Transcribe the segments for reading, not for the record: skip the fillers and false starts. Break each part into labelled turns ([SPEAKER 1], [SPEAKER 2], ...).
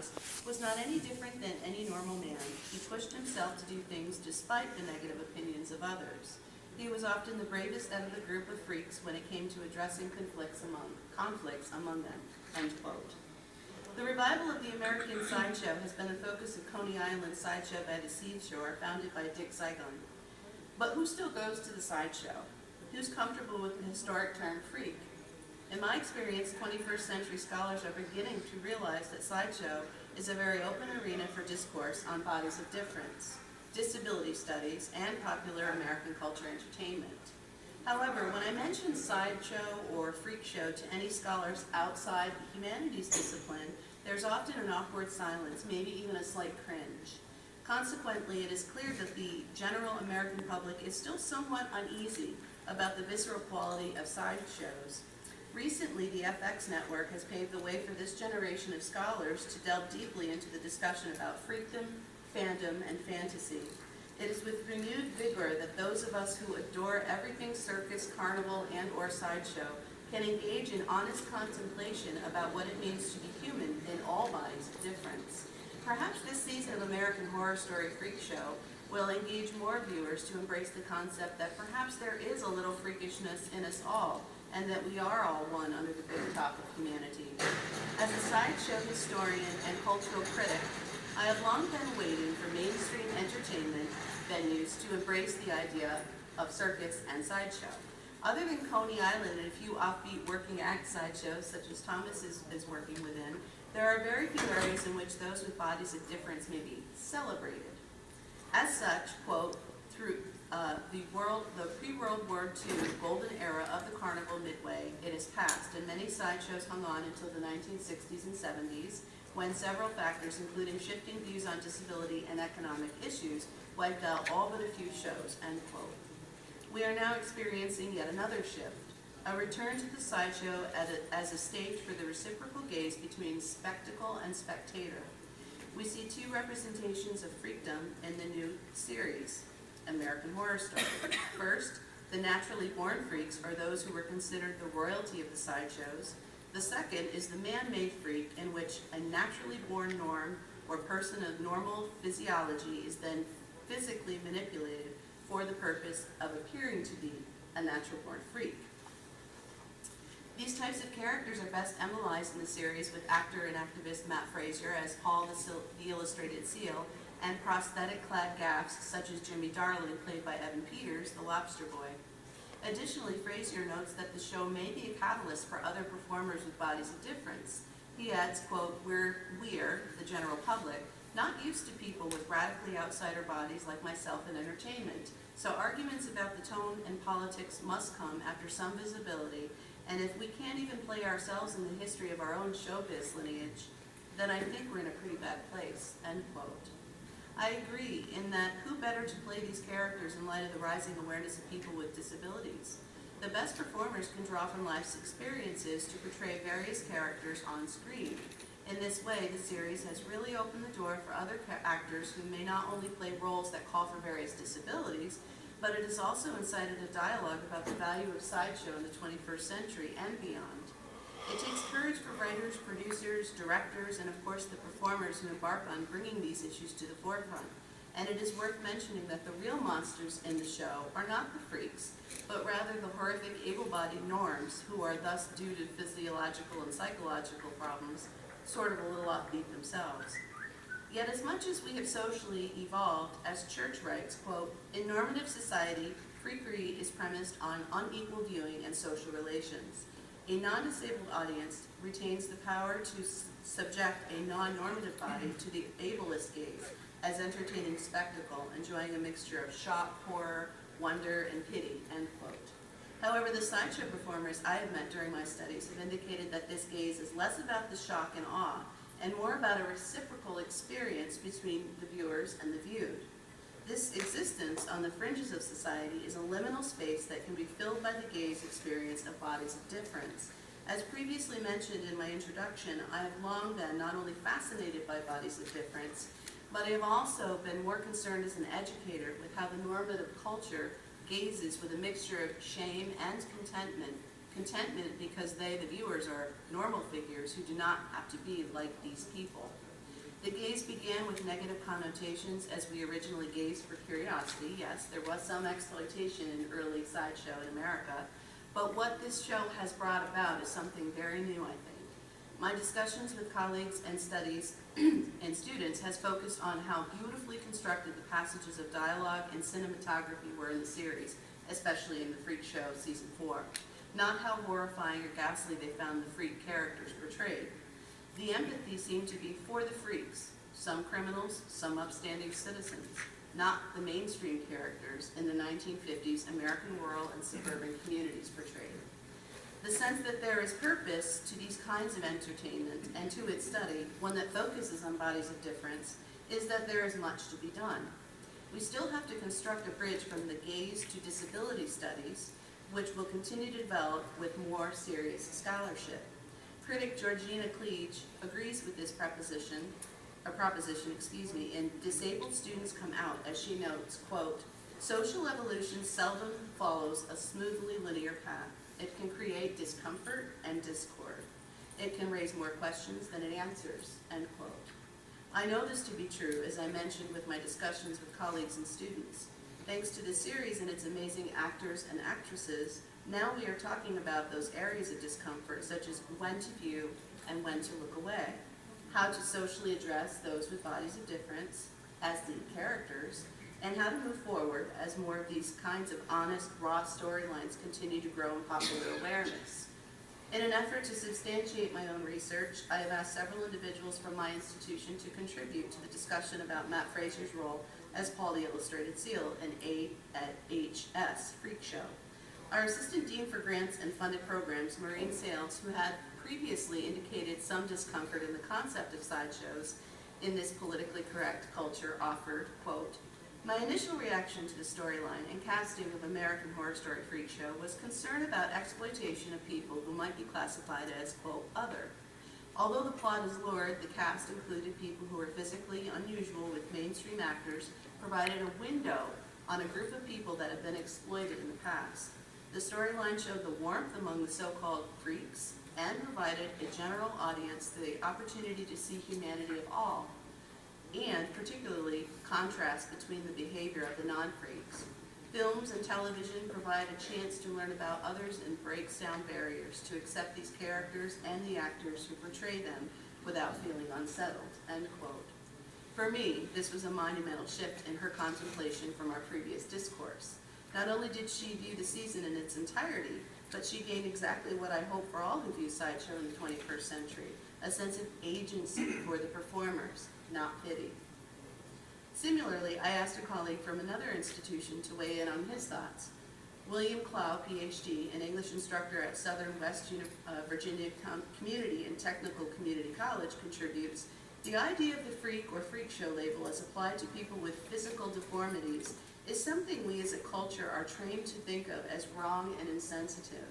[SPEAKER 1] bodies, was not any different than any normal man. He pushed himself to do things despite the negative opinions of others. He was often the bravest out of the group of freaks when it came to addressing conflicts among them, end quote. The revival of the American sideshow has been the focus of Coney Island's Sideshow by the Seashore, founded by Dick Saigon. But who still goes to the sideshow? Who's comfortable with the historic term freak? In my experience, 21st century scholars are beginning to realize that sideshow is a very open arena for discourse on bodies of difference, disability studies, and popular American culture entertainment. However, when I mention sideshow or freak show to any scholars outside the humanities discipline, there's often an awkward silence, maybe even a slight cringe. Consequently, it is clear that the general American public is still somewhat uneasy about the visceral quality of sideshows. Recently, the FX network has paved the way for this generation of scholars to delve deeply into the discussion about freakdom, fandom, and fantasy. It is with renewed vigor that those of us who adore everything circus, carnival, and or sideshow can engage in honest contemplation about what it means to be human in all bodies of difference. Perhaps this season of American Horror Story Freak Show will engage more viewers to embrace the concept that perhaps there is a little freakishness in us all, and that we are all one under the big top of humanity. As a sideshow historian and cultural critic, I have long been waiting for mainstream entertainment venues to embrace the idea of circus and sideshow. Other than Coney Island and a few offbeat working act sideshows, such as Thomas is working within, there are very few areas in which those with bodies of difference may be celebrated. As such, quote, through the pre-World War II golden era of the carnival midway, it has passed, and many sideshows hung on until the 1960s and 70s, when several factors, including shifting views on disability and economic issues, wiped out all but a few shows, end quote. We are now experiencing yet another shift, a return to the sideshow as a stage for the reciprocal gaze between spectacle and spectator. We see two representations of freakdom in the new series, American Horror Story. First, the naturally born freaks are those who were considered the royalty of the sideshows. The second is the man-made freak, in which a naturally born norm or person of normal physiology is then physically manipulated for the purpose of appearing to be a natural-born freak. These types of characters are best emblemized in the series with actor and activist Matt Frazier as Paul the Illustrated Seal, and prosthetic-clad gaffs such as Jimmy Darling, played by Evan Peters, the Lobster Boy. Additionally, Frazier notes that the show may be a catalyst for other performers with bodies of difference. He adds, quote, we're, the general public, not used to people with radically outsider bodies like myself in entertainment, so arguments about the tone and politics must come after some visibility, and if we can't even play ourselves in the history of our own showbiz lineage, then I think we're in a pretty bad place, end quote. I agree in that who better to play these characters in light of the rising awareness of people with disabilities? The best performers can draw from life's experiences to portray various characters on screen. In this way, the series has really opened the door for other actors who may not only play roles that call for various disabilities, but it has also incited a dialogue about the value of sideshow in the 21st century and beyond. It takes courage for writers, producers, directors, and of course the performers who embark on bringing these issues to the forefront. And it is worth mentioning that the real monsters in the show are not the freaks, but rather the horrific able-bodied norms who are thus, due to physiological and psychological problems, sort of a little offbeat themselves. Yet as much as we have socially evolved, as Church writes, quote, in normative society, freakery is premised on unequal viewing and social relations. A non-disabled audience retains the power to subject a non-normative body to the ableist gaze as entertaining spectacle, enjoying a mixture of shock, horror, wonder, and pity, end quote. However, the sideshow performers I have met during my studies have indicated that this gaze is less about the shock and awe, and more about a reciprocal experience between the viewers and the viewed. This existence on the fringes of society is a liminal space that can be filled by the gaze experience of bodies of difference. As previously mentioned in my introduction, I have long been not only fascinated by bodies of difference, but I have also been more concerned as an educator with how the normative culture gazes with a mixture of shame and contentment. Contentment because they, the viewers, are normal figures who do not have to be like these people. The gaze began with negative connotations as we originally gazed for curiosity. Yes, there was some exploitation in early sideshow in America, but what this show has brought about is something very new, I think. My discussions with colleagues and studies and students has focused on how beautifully constructed the passages of dialogue and cinematography were in the series, especially in the Freak Show Season 4. Not how horrifying or ghastly they found the freak characters portrayed. The empathy seemed to be for the freaks, some criminals, some upstanding citizens, not the mainstream characters in the 1950s American rural and suburban communities portrayed. The sense that there is purpose to these kinds of entertainment and to its study, one that focuses on bodies of difference, is that there is much to be done. We still have to construct a bridge from the gaze to disability studies, which will continue to develop with more serious scholarship. Critic Georgina Cleage agrees with this proposition, in Disabled Students Come Out, as she notes, quote, social evolution seldom follows a smoothly linear path. It can create discomfort and discord. It can raise more questions than it answers, end quote. I know this to be true, as I mentioned with my discussions with colleagues and students. Thanks to this series and its amazing actors and actresses, now we are talking about those areas of discomfort, such as when to view and when to look away, how to socially address those with bodies of difference as lead characters, and how to move forward as more of these kinds of honest, raw storylines continue to grow in popular awareness. In an effort to substantiate my own research, I have asked several individuals from my institution to contribute to the discussion about Matt Fraser's role as Paul the Illustrated Seal in AHS Freak Show. Our Assistant Dean for Grants and Funded Programs, Maureen Sales, who had previously indicated some discomfort in the concept of sideshows in this politically correct culture, offered, quote, my initial reaction to the storyline and casting of American Horror Story Freak Show was concern about exploitation of people who might be classified as, quote, other. Although the plot is lurid, the cast included people who were physically unusual with mainstream actors, provided a window on a group of people that have been exploited in the past. The storyline showed the warmth among the so-called freaks and provided a general audience the opportunity to see humanity of all, and particularly contrast between the behavior of the non-freaks. Films and television provide a chance to learn about others and breaks down barriers to accept these characters and the actors who portray them without feeling unsettled, end quote. For me, this was a monumental shift in her contemplation from our previous discourse. Not only did she view the season in its entirety, but she gained exactly what I hope for all who view sideshow in the 21st century, a sense of agency for the performers, not pity. Similarly, I asked a colleague from another institution to weigh in on his thoughts. William Clough, PhD, an English instructor at Southern West Virginia Community and Technical Community College, contributes, the idea of the freak or freak show label as applied to people with physical deformities is something we as a culture are trained to think of as wrong and insensitive.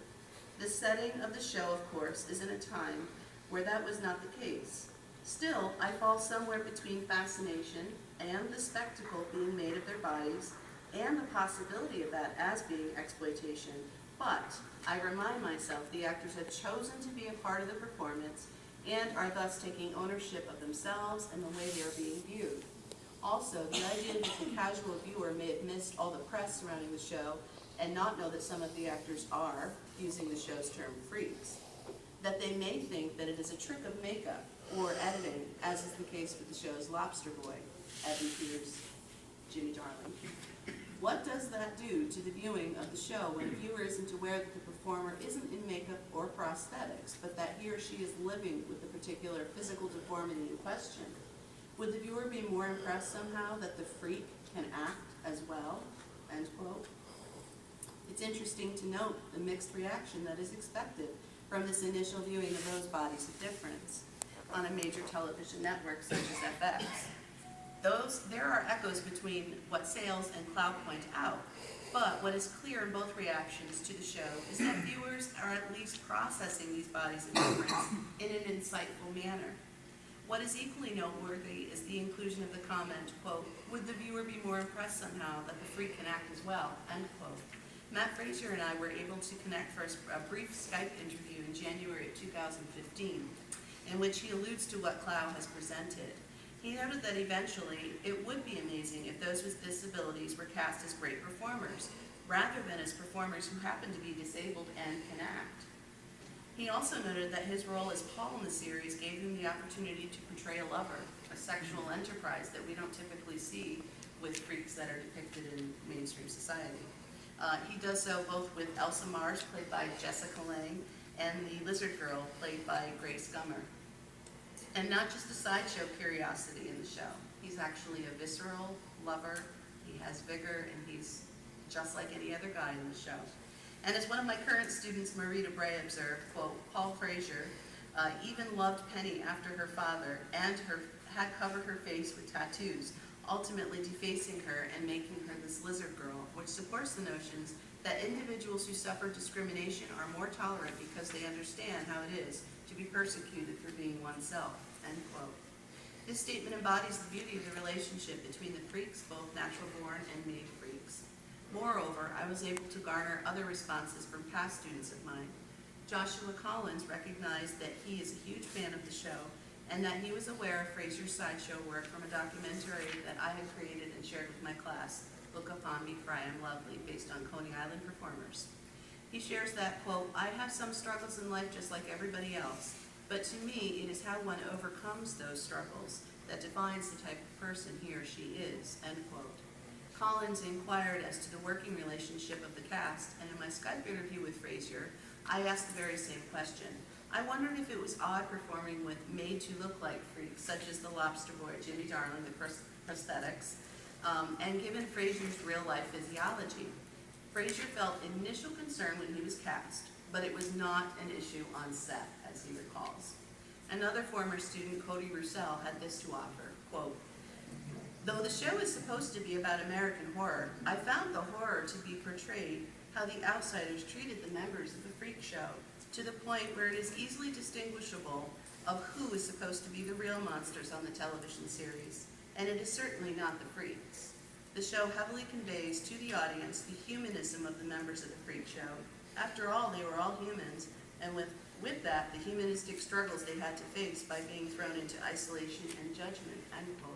[SPEAKER 1] The setting of the show, of course, is in a time where that was not the case. Still, I fall somewhere between fascination and the spectacle being made of their bodies and the possibility of that as being exploitation, but I remind myself the actors have chosen to be a part of the performance and are thus taking ownership of themselves and the way they are being viewed. Also, the idea that the casual viewer may have missed all the press surrounding the show and not know that some of the actors are, using the show's term, freaks, that they may think that it is a trick of makeup or editing, as is the case with the show's Lobster Boy, Evan Peters, Jimmy Darling. What does that do to the viewing of the show when a viewer isn't aware that the performer isn't in makeup or prosthetics, but that he or she is living with the particular physical deformity in question? Would the viewer be more impressed somehow that the freak can act as well? End quote. It's interesting to note the mixed reaction that is expected from this initial viewing of those bodies of difference on a major television network such as FX. There are echoes between what Sales and Cloud point out, but what is clear in both reactions to the show is that viewers are at least processing these bodies of difference in an insightful manner. What is equally noteworthy is the inclusion of the comment, quote, would the viewer be more impressed somehow that the freak can act as well, end quote. Matt Fraser and I were able to connect for a brief Skype interview in January of 2015, in which he alludes to what Clough has presented. He noted that eventually it would be amazing if those with disabilities were cast as great performers, rather than as performers who happen to be disabled and can act. He also noted that his role as Paul in the series gave him the opportunity to portray a lover, a sexual enterprise that we don't typically see with freaks that are depicted in mainstream society. He does so both with Elsa Mars, played by Jessica Lange, and the Lizard Girl, played by Grace Gummer. And not just a sideshow curiosity in the show. He's actually a visceral lover, he has vigor, and he's just like any other guy in the show. And as one of my current students, Marita Bray, observed, quote, Paul Frazier even loved Penny after her father and had covered her face with tattoos, ultimately defacing her and making her this lizard girl, which supports the notions that individuals who suffer discrimination are more tolerant because they understand how it is to be persecuted for being oneself, end quote. This statement embodies the beauty of the relationship between the freaks, both natural-born and made freaks. Moreover, I was able to garner other responses from past students of mine. Joshua Collins recognized that he is a huge fan of the show and that he was aware of Frazier's sideshow work from a documentary that I had created and shared with my class, Look Upon Me for I Am Lovely, based on Coney Island performers. He shares that, quote, I have some struggles in life just like everybody else, but to me it is how one overcomes those struggles that defines the type of person he or she is, end quote. Collins inquired as to the working relationship of the cast, and in my Skype interview with Frazier, I asked the very same question. I wondered if it was odd performing with made-to-look-like freaks, such as the Lobster Boy, Jimmy Darling, the prosthetics, and given Frazier's real-life physiology. Frazier felt initial concern when he was cast, but it was not an issue on set, as he recalls. Another former student, Cody Roussel, had this to offer, quote, though the show is supposed to be about American horror, I found the horror to be portrayed how the outsiders treated the members of the freak show, to the point where it is easily distinguishable of who is supposed to be the real monsters on the television series, and it is certainly not the freaks. The show heavily conveys to the audience the humanism of the members of the freak show. After all, they were all humans, and with that, the humanistic struggles they had to face by being thrown into isolation and judgment, end quote.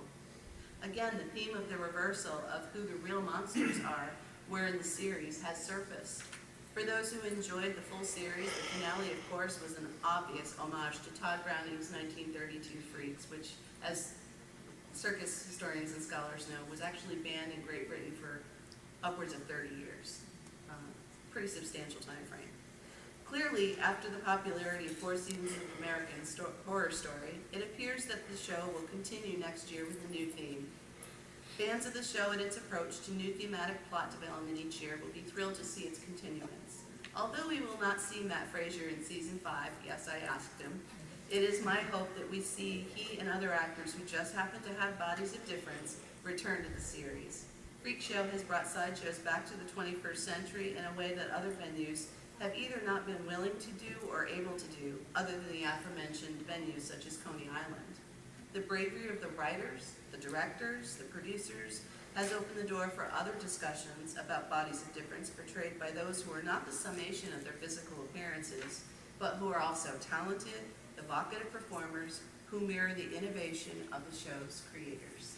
[SPEAKER 1] Again, the theme of the reversal of who the real monsters are, where in the series, has surfaced. For those who enjoyed the full series, the finale, of course, was an obvious homage to Todd Browning's 1932 Freaks, which, as circus historians and scholars know, was actually banned in Great Britain for upwards of 30 years. Pretty substantial time frame. Clearly, after the popularity of 4 seasons of American Horror Story, it appears that the show will continue next year with a new theme. Fans of the show and its approach to new thematic plot development each year will be thrilled to see its continuance. Although we will not see Matt Frazier in season 5, yes, I asked him, it is my hope that we see he and other actors who just happen to have bodies of difference return to the series. Freak Show has brought sideshows back to the 21st century in a way that other venues have either not been willing to do or able to do, other than the aforementioned venues such as Coney Island. The bravery of the writers, the directors, the producers, has opened the door for other discussions about bodies of difference portrayed by those who are not the summation of their physical appearances, but who are also talented, evocative performers who mirror the innovation of the show's creators.